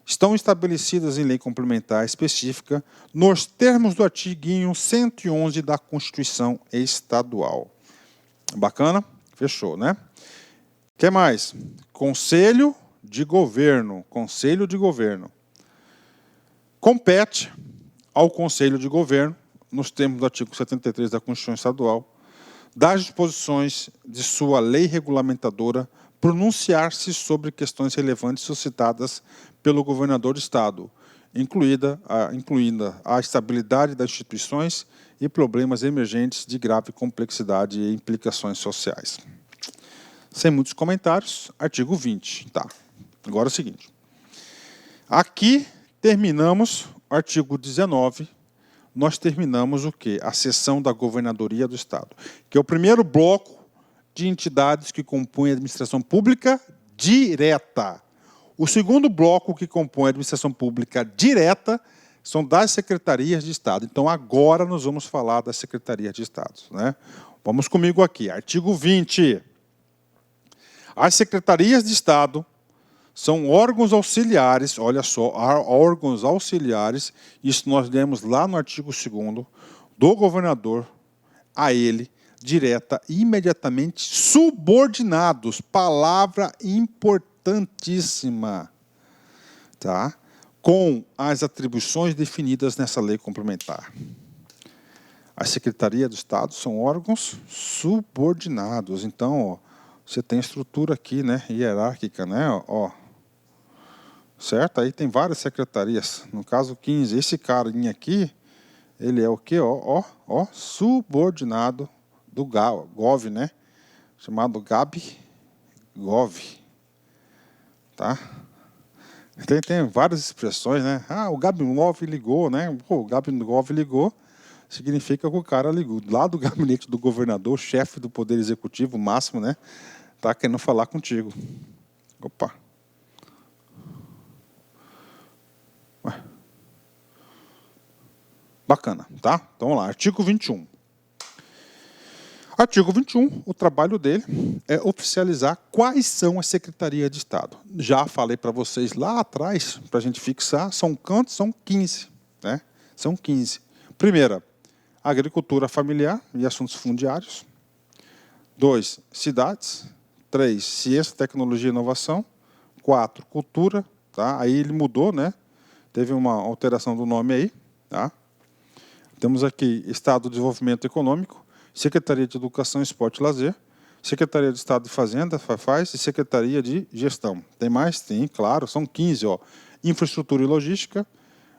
estão estabelecidas em lei complementar específica nos termos do artigo 111 da Constituição Estadual. Bacana? Fechou, né? O que mais? Conselho de Governo. Conselho de Governo. Compete ao Conselho de Governo, nos termos do artigo 73 da Constituição Estadual, das disposições de sua lei regulamentadora, pronunciar-se sobre questões relevantes suscitadas pelo governador do Estado, incluindo a estabilidade das instituições e problemas emergentes de grave complexidade e implicações sociais. Sem muitos comentários, artigo 20. Tá. Agora é o seguinte. Aqui terminamos o artigo 19, nós terminamos o quê? A seção da Governadoria do Estado, que é o primeiro bloco de entidades que compõem a administração pública direta. O segundo bloco que compõe a administração pública direta são das secretarias de Estado. Então, agora nós vamos falar das secretarias de Estado, né? Vamos comigo aqui, artigo 20. As secretarias de Estado são órgãos auxiliares, olha só, órgãos auxiliares, isso nós lemos lá no artigo 2º, do governador a ele, direta e imediatamente subordinados, palavra importantíssima, tá? Com as atribuições definidas nessa lei complementar. A Secretaria do Estado são órgãos subordinados, então, ó, você tem estrutura aqui, né, hierárquica, né, ó. Certo? Aí tem várias secretarias. No caso 15, esse carinha aqui, ele é o quê? Ó, subordinado do GOV, né? Chamado GAB-GOV. Tá? Tem várias expressões, né? Ah, o GAB-GOV ligou, né? Pô, o GAB-GOV ligou, significa que o cara ligou. Lá do gabinete do governador, chefe do Poder Executivo máximo, né? Tá querendo falar contigo. Opa. Bacana, tá? Então, vamos lá. Artigo 21. Artigo 21, o trabalho dele é oficializar quais são as secretarias de Estado. Já falei para vocês lá atrás, para a gente fixar, são 15. Né? São 15. Primeira, agricultura familiar e assuntos fundiários. 2, cidades. 3, ciência, tecnologia e inovação. 4, cultura. Tá? Aí ele mudou, né? Teve uma alteração do nome aí. Tá? Temos aqui Estado do Desenvolvimento Econômico, Secretaria de Educação, Esporte e Lazer, Secretaria de Estado de Fazenda, FAFAS, e Secretaria de Gestão. Tem mais? Tem, claro, são 15. Ó. Infraestrutura e Logística,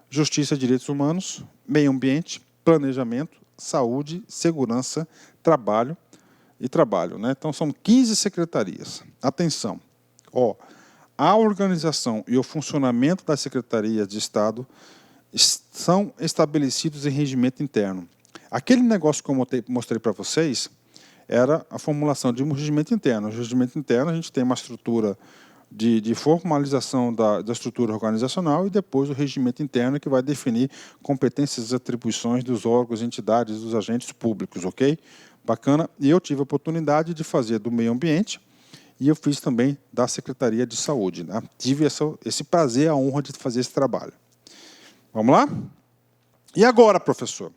Justiça e Direitos Humanos, Meio Ambiente, Planejamento, Saúde, Segurança, Trabalho e Trabalho. Né? Então, são 15 secretarias. Atenção, ó, a organização e o funcionamento das secretarias de Estado são estabelecidos em regimento interno. Aquele negócio que eu mostrei para vocês era a formulação de um regimento interno. No regimento interno, a gente tem uma estrutura de formalização da estrutura organizacional e depois o regimento interno que vai definir competências e atribuições dos órgãos, entidades, dos agentes públicos, ok? Bacana. E eu tive a oportunidade de fazer do meio ambiente e eu fiz também da Secretaria de Saúde. Né? Tive esse prazer, a honra de fazer esse trabalho. Vamos lá? E agora, professor?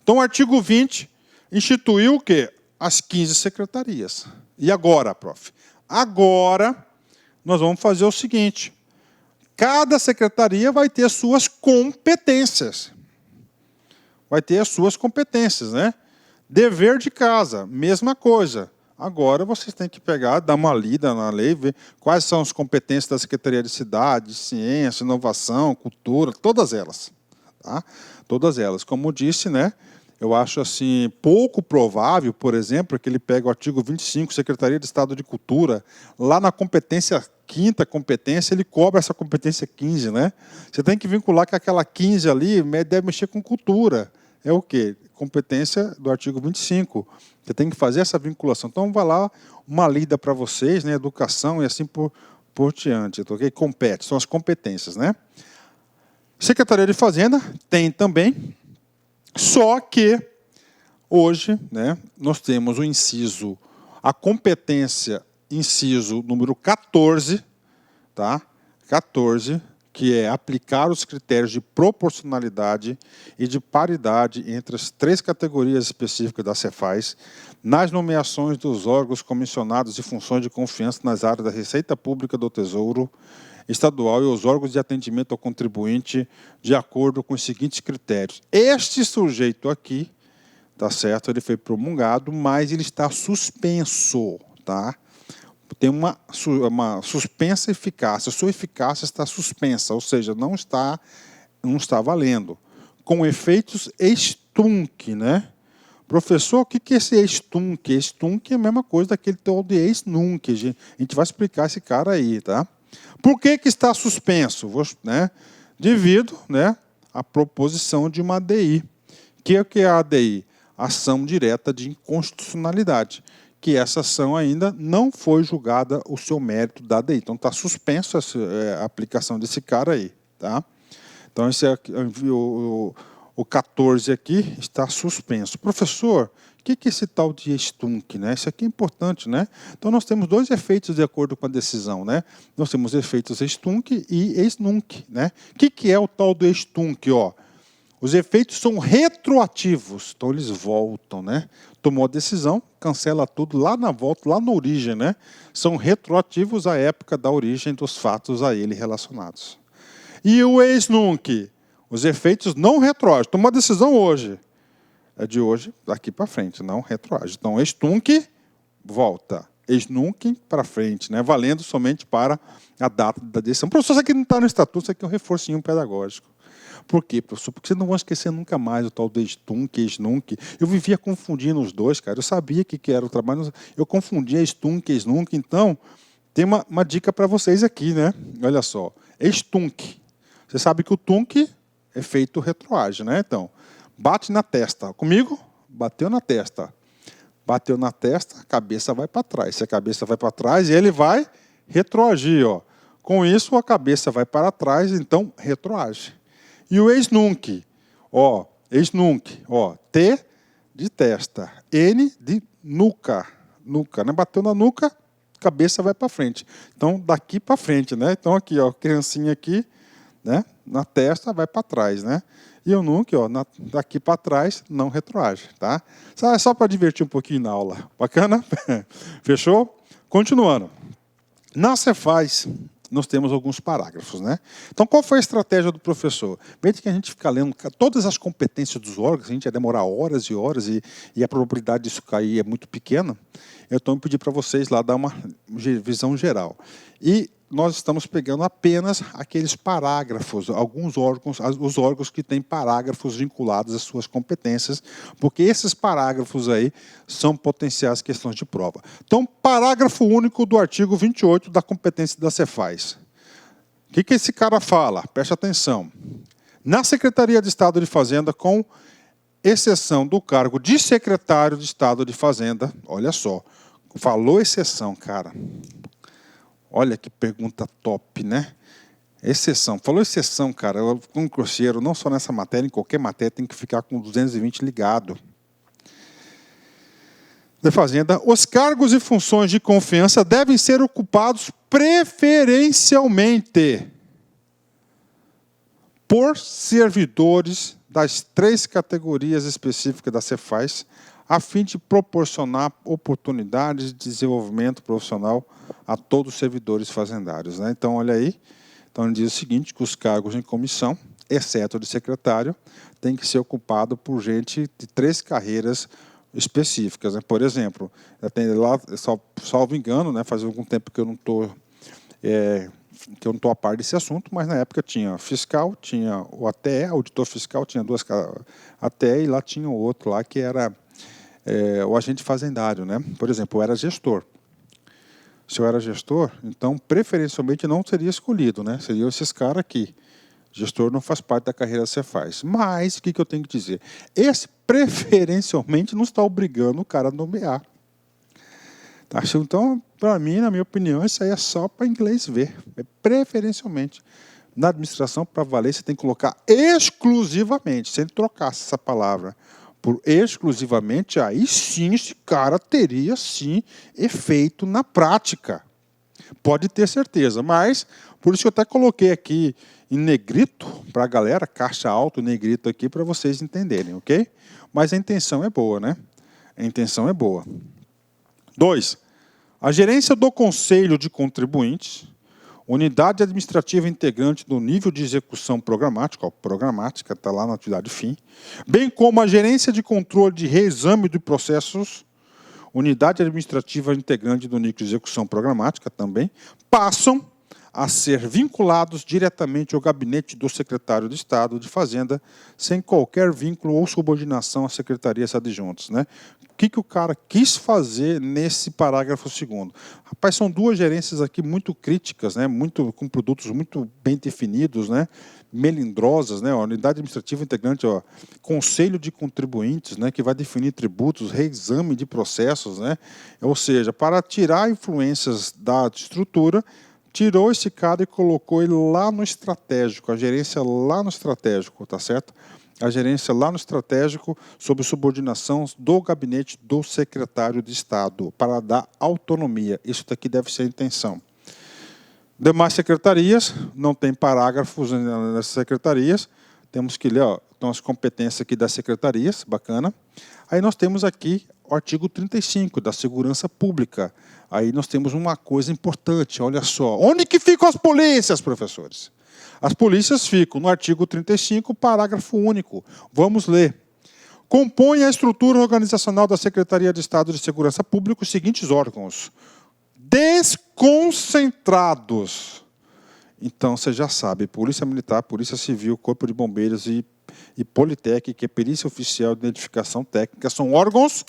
Então, o artigo 20 instituiu o quê? As 15 secretarias. E agora, prof? Agora, nós vamos fazer o seguinte. Cada secretaria vai ter suas competências. Vai ter as suas competências, né? Dever de casa, mesma coisa. Agora, vocês têm que pegar, dar uma lida na lei, ver quais são as competências da Secretaria de Cidade, Ciência, Inovação, Cultura, todas elas. Tá? Todas elas. Como eu disse, né? Eu acho assim, pouco provável, por exemplo, que ele pegue o artigo 25, Secretaria de Estado de Cultura, lá na competência, quinta competência, ele cobra essa competência 15, né? Você tem que vincular que aquela 15 ali deve mexer com cultura. É o quê? Competência do artigo 25. Você tem que fazer essa vinculação. Então, vai lá, uma lida para vocês, né? Educação e assim por diante. Okay? Compete, são as competências, né? Secretaria de Fazenda tem também, só que hoje, né, nós temos o inciso, a competência, inciso número 14, tá? 14, que é aplicar os critérios de proporcionalidade e de paridade entre as 3 categorias específicas da Cefaz nas nomeações dos órgãos comissionados e funções de confiança nas áreas da Receita Pública, do Tesouro Estadual e os órgãos de atendimento ao contribuinte de acordo com os seguintes critérios. Este sujeito aqui, tá certo? Ele foi promulgado, mas ele está suspenso, tá? Tem uma suspensa eficácia. A sua eficácia está suspensa, ou seja, não está valendo. Com efeitos ex-tunc, né? Professor, o que é esse ex-tunc? Ex-tunc é a mesma coisa daquele tal de ex-nunc. A gente vai explicar esse cara aí, tá? Por que está suspenso? Né? Devido, né, à proposição de uma ADI. O que é a ADI? Ação direta de inconstitucionalidade. Que essa ação ainda não foi julgada o seu mérito da ADI. Então, está suspenso a aplicação desse cara aí. Tá? Então, esse aqui, o 14 aqui está suspenso. Professor, o que é esse tal de ex-tunc, né? Isso aqui é importante, né? Então, nós temos 2 efeitos de acordo com a decisão, né? Nós temos efeitos ex-tunc e ex-nunc, né? O que é o tal do ex-tunc, ó? Os efeitos são retroativos, então eles voltam, né? Tomou a decisão, cancela tudo lá na volta, lá na origem, né? São retroativos à época da origem dos fatos a ele relacionados. E o ex-nunc? Os efeitos não retroagem. Tomou a decisão hoje. É de hoje, daqui para frente, não retroage. Então, ex-tunc, volta. Ex-nunc, para frente, né? Valendo somente para a data da decisão. Professor, isso aqui não está no estatuto, isso aqui é um reforcinho pedagógico. Por quê, professor? Porque vocês não vão esquecer nunca mais o tal do ex-tunc, ex-nunc. Eu vivia confundindo os dois, cara. Eu sabia que era o trabalho, eu confundia ex-tunc, ex-nunc. Então, tem uma dica para vocês aqui, né? Olha só. Ex-tunc. Você sabe que o tunc é feito retroage, né? Então, bate na testa. Comigo? Bateu na testa. Bateu na testa, a cabeça vai para trás. Se a cabeça vai para trás, ele vai retroagir, ó. Com isso, a cabeça vai para trás, então retroage. E o ex-nunc, ó, ex-nunc, ó, T de testa, N de nuca, nuca, né? Bateu na nuca, cabeça vai para frente. Então, daqui para frente, né? Então, aqui, ó, criancinha aqui, né? Na testa vai para trás, né? E o nunc, ó, daqui para trás, não retroage, tá? Só para divertir um pouquinho na aula. Bacana? Fechou? Continuando. Na Cefaz, nós temos alguns parágrafos, né? Então, qual foi a estratégia do professor? Veja que a gente fica lendo todas as competências dos órgãos, a gente ia demorar horas e horas e a probabilidade disso cair é muito pequena. Então, eu pedi para vocês lá dar uma visão geral. E nós estamos pegando apenas aqueles parágrafos, alguns órgãos, os órgãos que têm parágrafos vinculados às suas competências, porque esses parágrafos aí são potenciais questões de prova. Então, parágrafo único do artigo 28 da competência da Cefaz. O que esse cara fala? Preste atenção. Na Secretaria de Estado de Fazenda, com exceção do cargo de secretário de Estado de Fazenda, olha só, falou exceção, cara. Olha que pergunta top, né? Exceção. Falou exceção, cara. Como grosseiro, não só nessa matéria, em qualquer matéria tem que ficar com 220 ligado. Da Fazenda, os cargos e funções de confiança devem ser ocupados preferencialmente por servidores das 3 categorias específicas da Cefaz, a fim de proporcionar oportunidades de desenvolvimento profissional a todos os servidores fazendários, né? Então, olha aí. Então, ele diz o seguinte, que os cargos em comissão, exceto o de secretário, tem que ser ocupado por gente de 3 carreiras específicas, né? Por exemplo, lá, salvo engano, né, faz algum tempo que eu não estou a par desse assunto, mas na época tinha fiscal, tinha o ATE, auditor fiscal, tinha 2 ATE, e lá tinha o outro lá que era o agente fazendário, né? Por exemplo, eu era gestor. Se eu era gestor, então, preferencialmente, não seria escolhido, né? Seriam esses caras aqui. Gestor não faz parte da carreira da Cefaz. Mas, o que eu tenho que dizer? Esse, preferencialmente, não está obrigando o cara a nomear. Tá? Então, para mim, na minha opinião, isso aí é só para inglês ver. É preferencialmente. Na administração, para valer, você tem que colocar exclusivamente, sem trocar essa palavra por exclusivamente, aí sim esse cara teria, sim, efeito na prática. Pode ter certeza, mas por isso que eu até coloquei aqui em negrito para a galera, caixa alto, negrito aqui, para vocês entenderem, ok? Mas a intenção é boa, né? A intenção é boa. 2. A gerência do Conselho de Contribuintes, unidade administrativa integrante do nível de execução programática, programática está lá na atividade fim, bem como a gerência de controle de reexame de processos, unidade administrativa integrante do nível de execução programática também, passam a ser vinculados diretamente ao gabinete do secretário de Estado de Fazenda, sem qualquer vínculo ou subordinação às secretarias adjuntas, né? O que o cara quis fazer nesse parágrafo 2º? Rapaz, são duas gerências aqui muito críticas, né? Com produtos muito bem definidos, né? Melindrosas, né? A unidade administrativa integrante, ó, conselho de contribuintes, né? Que vai definir tributos, reexame de processos, né? Ou seja, para tirar influências da estrutura, tirou esse cara e colocou ele lá no estratégico, a gerência lá no estratégico, tá certo? A gerência lá no estratégico, sob subordinação do gabinete do secretário de Estado, para dar autonomia. Isso daqui deve ser a intenção. Demais secretarias, não tem parágrafos nessas secretarias, temos que ler, ó, então as competências aqui das secretarias, bacana. Aí nós temos aqui o artigo 35 da Segurança Pública. Aí nós temos uma coisa importante, olha só. Onde que ficam as polícias, professores? As polícias ficam no artigo 35, parágrafo único. Vamos ler. Compõe a estrutura organizacional da Secretaria de Estado de Segurança Pública os seguintes órgãos. Desconcentrados. Então, você já sabe, Polícia Militar, Polícia Civil, Corpo de Bombeiros e Politec, que é Perícia Oficial de Identificação Técnica, são órgãos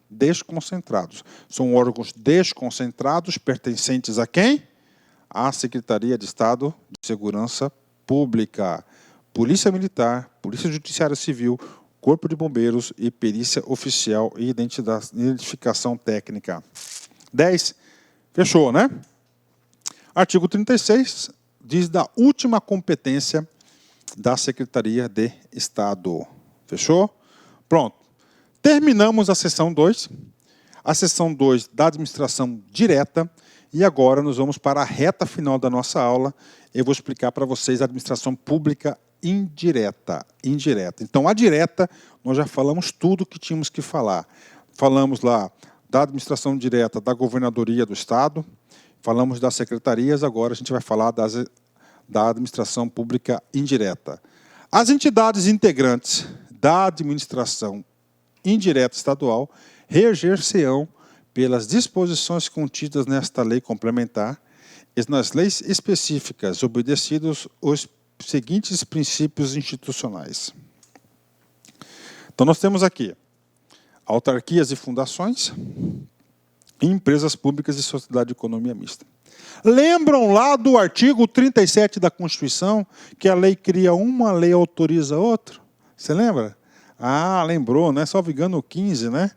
desconcentrados. São órgãos desconcentrados pertencentes a quem? À Secretaria de Estado de Segurança Pública, Polícia Militar, Polícia Judiciária Civil, Corpo de Bombeiros e Perícia Oficial e Identificação Técnica. 10. Fechou, né? Artigo 36 diz da última competência da Secretaria de Estado. Fechou? Pronto. Terminamos a seção 2. A seção 2 da administração direta. E agora nós vamos para a reta final da nossa aula. Eu vou explicar para vocês a administração pública indireta. Então, a direta, nós já falamos tudo o que tínhamos que falar. Falamos lá da administração direta da governadoria do Estado, falamos das secretarias, agora a gente vai falar da administração pública indireta. As entidades integrantes da administração indireta estadual reger-se-ão pelas disposições contidas nesta lei complementar e nas leis específicas, obedecidos os seguintes princípios institucionais. Então, nós temos aqui autarquias e fundações, e empresas públicas e sociedade de economia mista. Lembram lá do artigo 37 da Constituição, que a lei cria uma, a lei autoriza outra? Você lembra? Ah, lembrou, né? Salvo engano, o 15, né?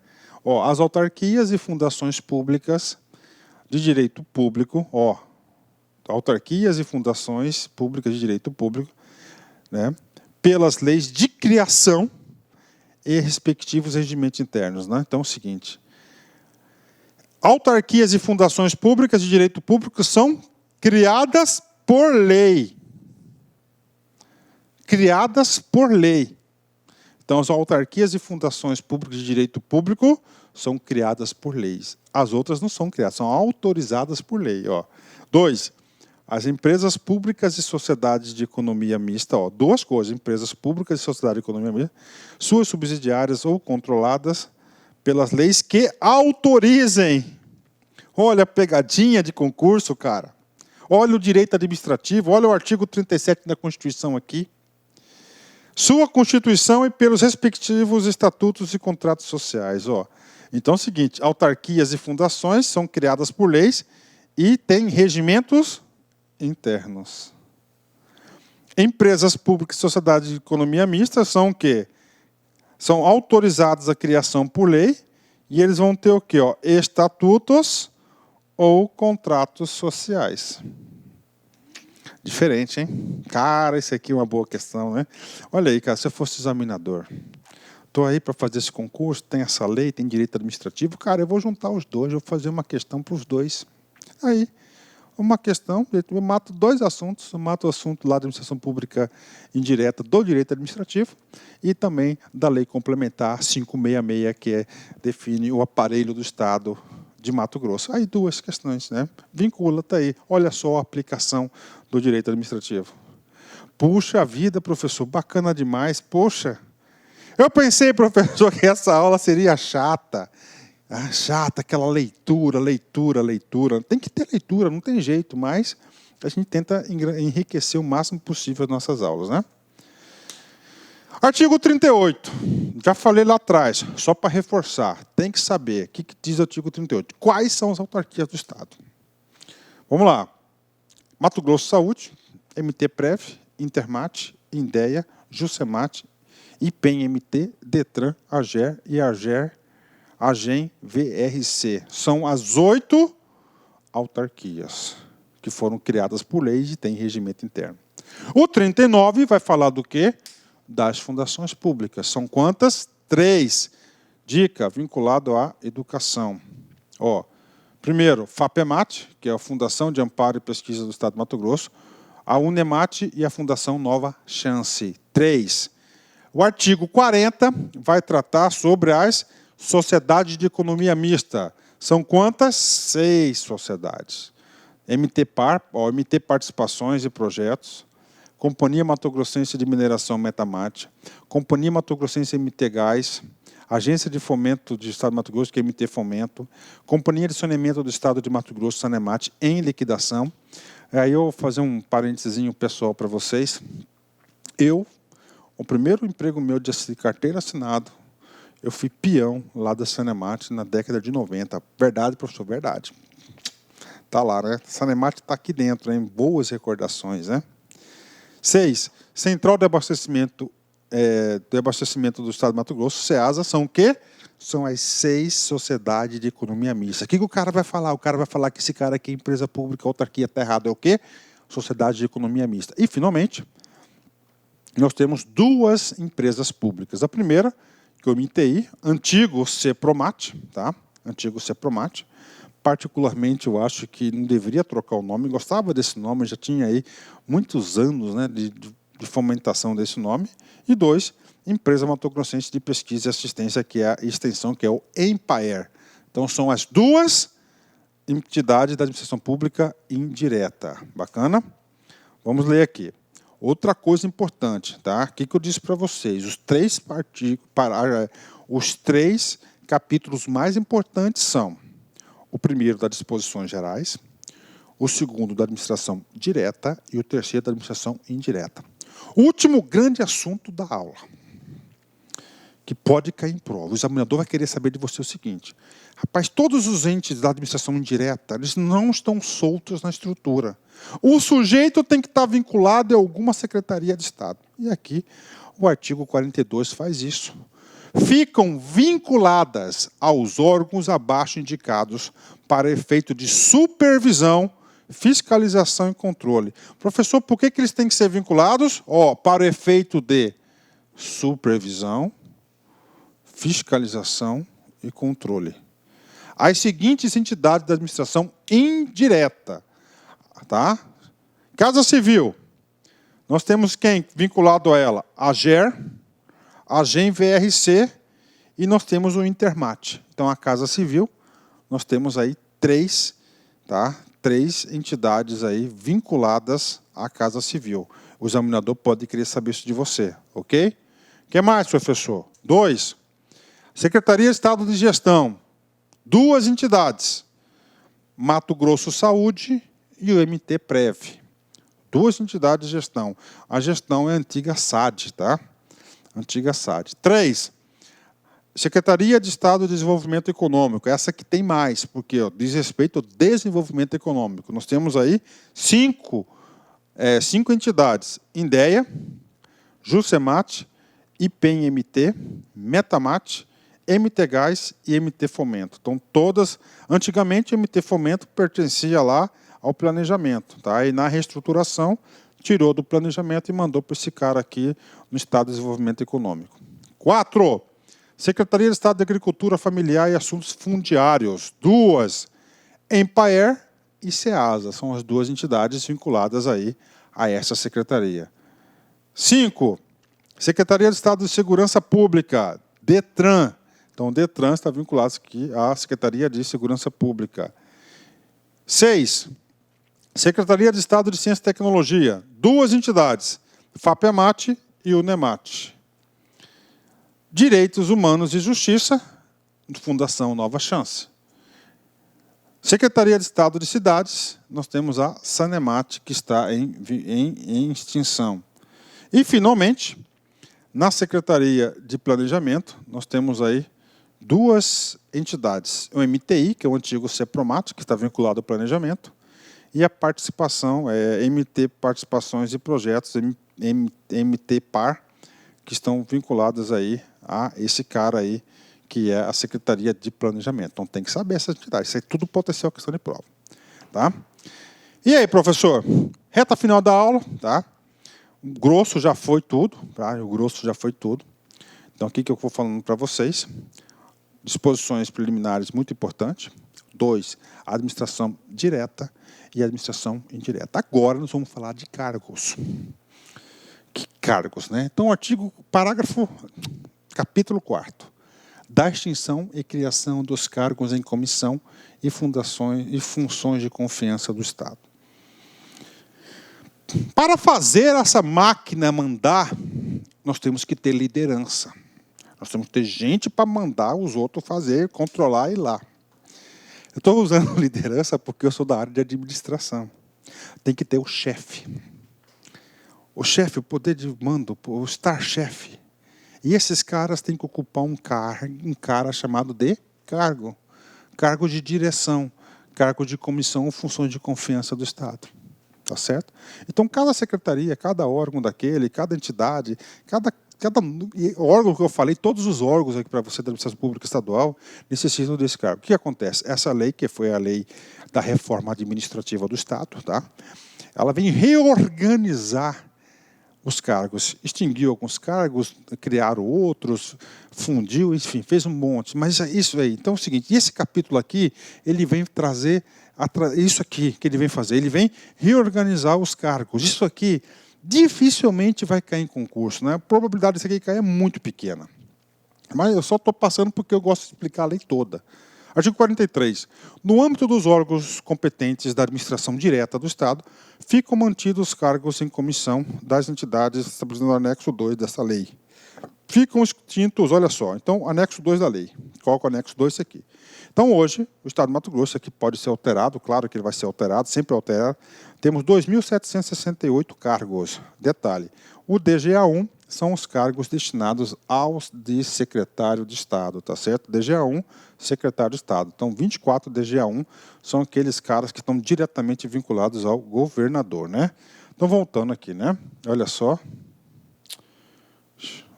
Ó, as autarquias e fundações públicas de direito público, ó, autarquias e fundações públicas de direito público, né, pelas leis de criação e respectivos regimentos internos, né? Então é o seguinte, autarquias e fundações públicas de direito público são criadas por lei. Criadas por lei. Então, as autarquias e fundações públicas de direito público são criadas por leis. As outras não são criadas, são autorizadas por lei. 2. As empresas públicas e sociedades de economia mista, ó, duas coisas, empresas públicas e sociedade de economia mista, suas subsidiárias ou controladas pelas leis que autorizem. Olha a pegadinha de concurso, cara. Olha o direito administrativo, olha o artigo 37 da Constituição aqui. Sua Constituição e pelos respectivos estatutos e contratos sociais. Ó. Então é o seguinte, autarquias e fundações são criadas por leis e têm regimentos internos. Empresas públicas e sociedades de economia mista são o quê? São autorizadas a criação por lei e eles vão ter o quê? Ó, estatutos ou contratos sociais. Diferente, hein? Cara, isso aqui é uma boa questão, né? Olha aí, cara, se eu fosse examinador, estou aí para fazer esse concurso, tem essa lei, tem direito administrativo, cara, eu vou juntar os dois, eu vou fazer uma questão para os dois. Aí, uma questão, eu mato dois assuntos, eu mato o assunto lá da administração pública indireta do direito administrativo e também da lei complementar 566, que define o aparelho do Estado de Mato Grosso. Aí duas questões, né? Vincula, tá aí. Olha só a aplicação do direito administrativo. Puxa vida, professor, bacana demais. Poxa, eu pensei, professor, que essa aula seria chata. Chata, aquela leitura. Tem que ter leitura, não tem jeito, mas a gente tenta enriquecer o máximo possível as nossas aulas, né? Artigo 38. Já falei lá atrás, só para reforçar. Tem que saber o que diz o artigo 38. Quais são as autarquias do Estado? Vamos lá. Mato Grosso Saúde, MT-Prev, Intermat, Indea, Juscemat, IPEM-MT, Detran, AGER e AGEM VRC. São as 8 autarquias que foram criadas por lei e têm regimento interno. O 39 vai falar do quê? Das fundações públicas. São quantas? 3. Dica, vinculado à educação. Primeiro, FAPEMAT, que é a Fundação de Amparo e Pesquisa do Estado de Mato Grosso, a UNEMAT e a Fundação Nova Chance. 3. O artigo 40 vai tratar sobre as sociedades de economia mista. São quantas? 6 sociedades. MT Participações e Projetos, Companhia Mato Grossense de Mineração Metamat, Companhia Mato Grossense MT Gás, Agência de Fomento do Estado de Mato Grosso, que é MT Fomento, Companhia de Saneamento do Estado de Mato Grosso, Sanemat, em liquidação. Aí eu vou fazer um parênteses pessoal para vocês. O primeiro emprego meu de carteira assinado, eu fui peão lá da Sanemat na década de 90. Verdade, professor? Verdade. Está lá, né? Sanemat está aqui dentro, hein? Boas recordações, né? 6. Central de Abastecimento do Estado de Mato Grosso, SEASA, são o quê? São as 6 sociedades de economia mista. O que o cara vai falar? O cara vai falar que esse cara aqui é empresa pública, autarquia, está errado. É o quê? Sociedade de economia mista. E, finalmente, nós temos 2 empresas públicas. A primeira, que é o MTI, antigo CEPROMAT, tá? Antigo CEPROMAT. Particularmente, eu acho que não deveria trocar o nome. Gostava desse nome, já tinha aí muitos anos, né, de fomentação desse nome. E 2, Empresa Mato Grossense de Pesquisa e Assistência, que é a extensão, que é o EMPAER. Então, são as 2 entidades da administração pública indireta. Bacana? Vamos ler aqui. Outra coisa importante, tá? O que eu disse para vocês? Os 3 capítulos mais importantes são: o primeiro, das disposições gerais, o segundo, da administração direta, e o terceiro, da administração indireta. O último grande assunto da aula, que pode cair em prova. O examinador vai querer saber de você o seguinte: rapaz, todos os entes da administração indireta, eles não estão soltos na estrutura. O sujeito tem que estar vinculado a alguma secretaria de Estado. E aqui, o artigo 42 faz isso. Ficam vinculadas aos órgãos abaixo indicados para efeito de supervisão, fiscalização e controle. Professor, por que eles têm que ser vinculados? Para o efeito de supervisão, fiscalização e controle. As seguintes entidades da administração indireta. Tá? Casa Civil. Nós temos quem vinculado a ela? A AGER, a AGEM VRC e nós temos o Intermat. Então, a Casa Civil, nós temos aí 3, tá? 3 entidades aí vinculadas à Casa Civil. O examinador pode querer saber isso de você, ok? O que mais, professor? 2. Secretaria de Estado de Gestão. 2 entidades. Mato Grosso Saúde e o MT-Prev. 2 entidades de gestão. A gestão é a antiga SAD, tá? Antiga SAD. 3. Secretaria de Estado de Desenvolvimento Econômico. Essa que tem mais, porque diz respeito ao desenvolvimento econômico. Nós temos aí 5 entidades. Indea, Juscemat, IPEM-MT, Metamat, MT Gás e MT Fomento. Então, todas... Antigamente, o MT Fomento pertencia lá ao planejamento. Tá? E na reestruturação, tirou do planejamento e mandou para esse cara aqui no Estado de Desenvolvimento Econômico. 4. Secretaria de Estado de Agricultura Familiar e Assuntos Fundiários. 2. EMPAER e SEASA, são as duas entidades vinculadas aí a essa secretaria. 5. Secretaria de Estado de Segurança Pública, DETRAN. Então, o DETRAN está vinculado aqui à Secretaria de Segurança Pública. 6. Secretaria de Estado de Ciência e Tecnologia, duas entidades, FAPEMAT e o NEMAT. Direitos Humanos e Justiça, Fundação Nova Chance. Secretaria de Estado de Cidades, nós temos a SANEMAT, que está em extinção. E, finalmente, na Secretaria de Planejamento, nós temos aí duas entidades. O MTI, que é o antigo CEPROMAT, que está vinculado ao planejamento, e a participação, MT Participações e Projetos, MT-PAR, que estão vinculadas aí a esse cara aí, que é a Secretaria de Planejamento. Então, tem que saber essa entidade. Isso é tudo potencial questão de prova. Tá? E aí, professor? Reta final da aula. Tá? O grosso já foi tudo. Tá? O grosso já foi tudo. Então, aqui que eu vou falando para vocês. Disposições preliminares, muito importante. 2, administração direta e administração indireta. Agora, nós vamos falar de cargos. Que cargos, né? Então, capítulo 4. Da extinção e criação dos cargos em comissão e funções de confiança do Estado. Para fazer essa máquina mandar, nós temos que ter liderança. Nós temos que ter gente para mandar os outros fazer, controlar e ir lá. Eu estou usando liderança porque eu sou da área de administração. Tem que ter o chefe. O chefe, o poder de mando, o estar-chefe. E esses caras têm que ocupar um cara chamado de cargo. Cargo de direção, cargo de comissão ou funções de confiança do Estado. Tá certo? Então, cada secretaria, cada órgão daquele, cada entidade, cada órgão que eu falei, todos os órgãos aqui para você da administração pública estadual necessitam desse cargo. O que acontece? Essa lei, que foi a lei da reforma administrativa do Estado, tá? Ela vem reorganizar os cargos, extinguiu alguns cargos, criaram outros, fundiu, enfim, fez um monte. Mas é isso aí. Então é o seguinte, esse capítulo aqui, ele vem trazer isso aqui que ele vem fazer, ele vem reorganizar os cargos. Isso aqui dificilmente vai cair em concurso, né? A probabilidade disso aqui cair é muito pequena. Mas eu só estou passando porque eu gosto de explicar a lei toda. Artigo 43. No âmbito dos órgãos competentes da administração direta do Estado, ficam mantidos os cargos em comissão das entidades estabelecidas no anexo 2 dessa lei. Ficam extintos, olha só, então, anexo 2 da lei. Qual é o anexo 2? Esse aqui. Então, hoje, o Estado de Mato Grosso aqui pode ser alterado, claro que ele vai ser alterado, sempre altera. Temos 2.768 cargos. Detalhe, o DGA1 são os cargos destinados aos de secretário de Estado, tá certo? DGA1, secretário de Estado. Então, 24 DGA1 são aqueles caras que estão diretamente vinculados ao governador, né? Então, voltando aqui, né? Olha só.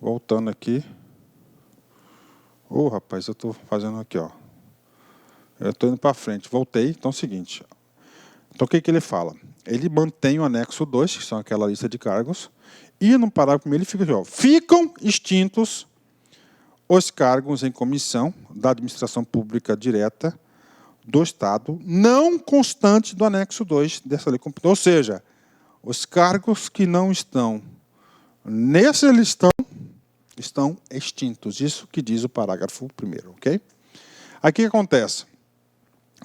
Voltando aqui. Rapaz, eu estou fazendo aqui, ó. Eu estou indo para frente. Voltei. Então, é o seguinte. Então, o que ele fala? Ele mantém o anexo 2, que são aquela lista de cargos, e no parágrafo primeiro ele fica aqui, ó, ficam extintos os cargos em comissão da administração pública direta do Estado, não constante do anexo 2 dessa lei. Ou seja, os cargos que não estão nessa listão estão extintos. Isso que diz o parágrafo primeiro, ok? Aqui o que acontece?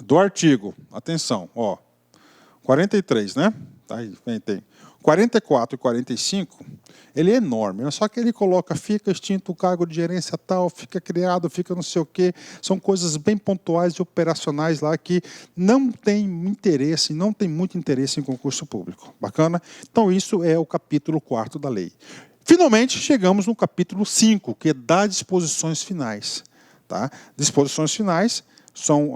Do artigo, atenção, ó, 43, né? Aí tem 44 e 45, ele é enorme, né? Só que ele coloca, fica extinto o cargo de gerência tal, fica criado, fica não sei o quê. São coisas bem pontuais e operacionais lá que não tem interesse, não tem muito interesse em concurso público. Bacana? Então, isso é o capítulo 4º da lei. Finalmente, chegamos no capítulo 5, que é das disposições finais. Tá? Disposições finais são...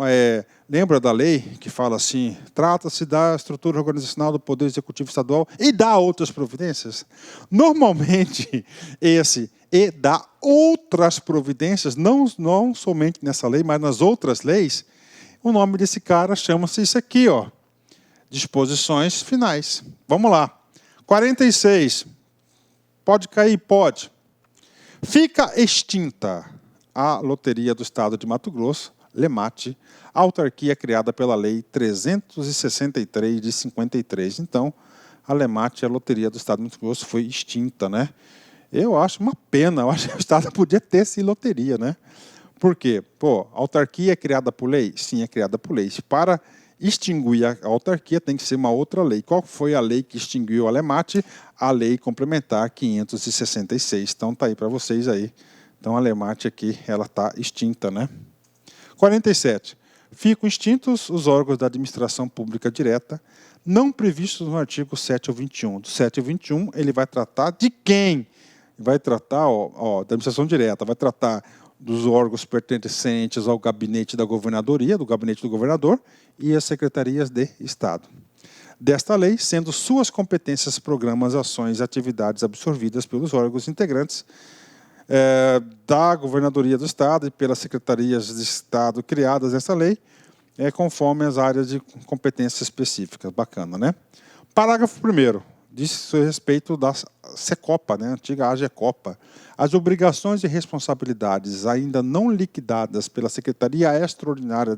lembra da lei que fala assim, trata-se da estrutura organizacional do Poder Executivo Estadual e dá outras providências? Normalmente, esse e dá outras providências, não somente nessa lei, mas nas outras leis, o nome desse cara chama-se isso aqui, ó, disposições finais. Vamos lá. 46. Pode cair? Pode. Fica extinta a Loteria do Estado de Mato Grosso, LEMAT, autarquia criada pela Lei 363 de 53. Então, a LEMAT, a Loteria do Estado do Mato Grosso, foi extinta, né? Eu acho uma pena, eu acho que o Estado podia ter essa loteria, né? Por quê? Pô, a autarquia é criada por lei? Sim, é criada por lei. Para extinguir a autarquia tem que ser uma outra lei. Qual foi a lei que extinguiu a LEMAT? A Lei Complementar 566. Então tá aí para vocês aí. Então a LEMAT aqui, ela está extinta, né? 47. Ficam extintos os órgãos da administração pública direta não previstos no artigo 7 ao 21. Do 7 ao 21, ele vai tratar de quem? Vai tratar da administração direta, vai tratar dos órgãos pertencentes ao gabinete da governadoria, do gabinete do governador, e as secretarias de Estado. Desta lei, sendo suas competências, programas, ações e atividades absorvidas pelos órgãos integrantes da governadoria do Estado e pelas secretarias de Estado criadas nessa lei, conforme as áreas de competência específicas. Bacana, né? Parágrafo 1º. Diz respeito da Secopa, né, antiga AGECOPA. As obrigações e responsabilidades ainda não liquidadas pela Secretaria Extraordinária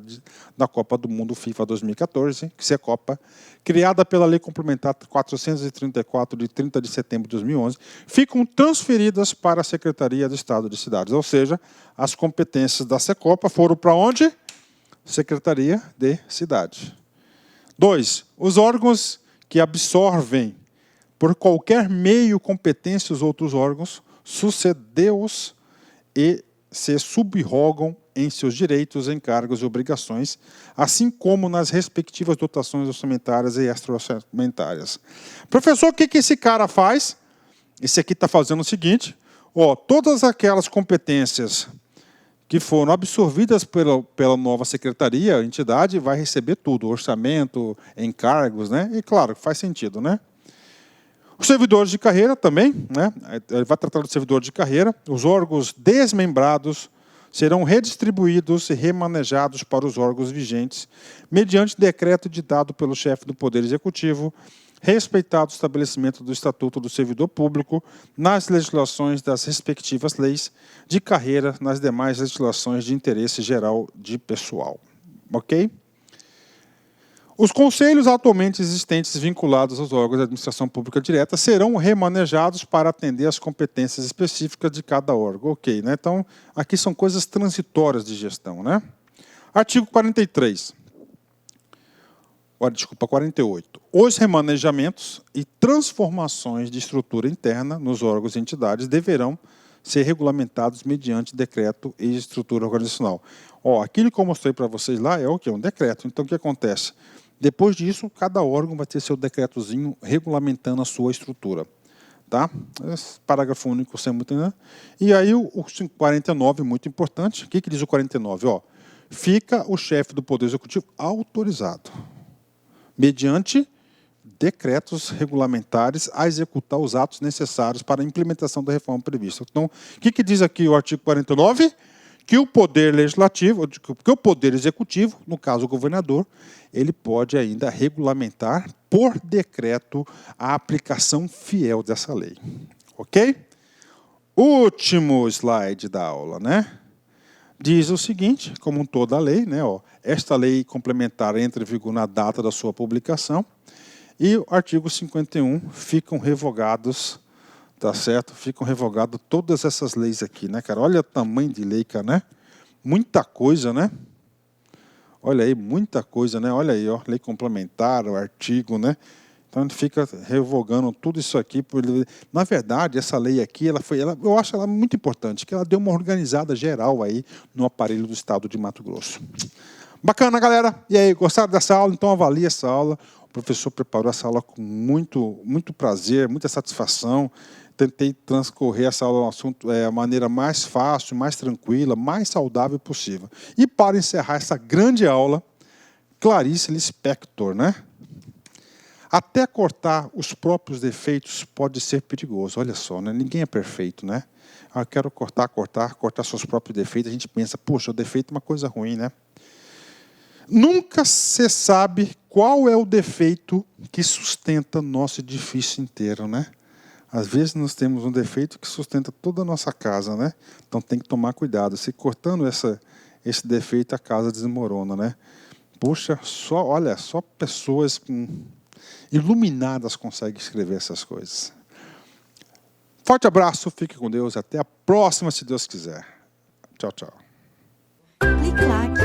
da Copa do Mundo FIFA 2014, Secopa, criada pela Lei Complementar 434 de 30 de setembro de 2011, ficam transferidas para a Secretaria de Estado de Cidades. Ou seja, as competências da Secopa foram para onde? Secretaria de Cidade. 2. Os órgãos que absorvem por qualquer meio competência os outros órgãos, sucedeu-os e se subrogam em seus direitos, encargos e obrigações, assim como nas respectivas dotações orçamentárias e extra-orçamentárias. Professor, o que esse cara faz? Esse aqui está fazendo o seguinte, todas aquelas competências que foram absorvidas pela nova secretaria, a entidade vai receber tudo, orçamento, encargos, né? E claro, faz sentido, né? Os servidores de carreira também, né? Ele vai tratar do servidor de carreira. Os órgãos desmembrados serão redistribuídos e remanejados para os órgãos vigentes, mediante decreto editado pelo chefe do Poder Executivo, respeitado o estabelecimento do Estatuto do Servidor Público, nas legislações das respectivas leis de carreira, nas demais legislações de interesse geral de pessoal. Ok? Os conselhos atualmente existentes vinculados aos órgãos de administração pública direta serão remanejados para atender às competências específicas de cada órgão. Ok, né? Então, aqui são coisas transitórias de gestão, né? Artigo 43. Desculpa, 48. Os remanejamentos e transformações de estrutura interna nos órgãos e entidades deverão ser regulamentados mediante decreto e estrutura organizacional. Aquilo que eu mostrei para vocês lá é o quê? Um decreto. Então, o que acontece? Depois disso, cada órgão vai ter seu decretozinho regulamentando a sua estrutura. Tá? Esse parágrafo único, sem muito, né? E aí o 49, muito importante. O que diz o 49? Fica o chefe do Poder Executivo autorizado, mediante decretos regulamentares, a executar os atos necessários para a implementação da reforma prevista. Então, o que diz aqui o artigo 49? Que o Poder Legislativo, que o Poder Executivo, no caso o governador, ele pode ainda regulamentar por decreto a aplicação fiel dessa lei. Ok? Último slide da aula, né? Diz o seguinte, como toda lei, né? Esta lei complementar entra em vigor na data da sua publicação e o artigo 51 ficam revogados. Tá certo? Ficam revogadas todas essas leis aqui, né, cara? Olha o tamanho de lei, cara, né? Muita coisa, né? Olha aí, muita coisa, né? Olha aí, lei complementar, o artigo, né? Então, a gente fica revogando tudo isso aqui. Na verdade, essa lei aqui, eu acho ela muito importante, que ela deu uma organizada geral aí no aparelho do Estado de Mato Grosso. Bacana, galera? E aí, gostaram dessa aula? Então, avalie essa aula. O professor preparou essa aula com muito prazer, muita satisfação. Tentei transcorrer essa aula, assunto a maneira mais fácil, mais tranquila, mais saudável possível. E para encerrar essa grande aula, Clarice Lispector, né? Até cortar os próprios defeitos pode ser perigoso. Olha só, né? Ninguém é perfeito, né? Eu quero cortar seus próprios defeitos. A gente pensa, poxa, o defeito é uma coisa ruim, né? Nunca se sabe qual é o defeito que sustenta nosso edifício inteiro, né? Às vezes nós temos um defeito que sustenta toda a nossa casa, né? Então tem que tomar cuidado. Se cortando esse defeito, a casa desmorona, né? Puxa, olha, só pessoas iluminadas conseguem escrever essas coisas. Forte abraço, fique com Deus, até a próxima, se Deus quiser. Tchau, tchau. Clique lá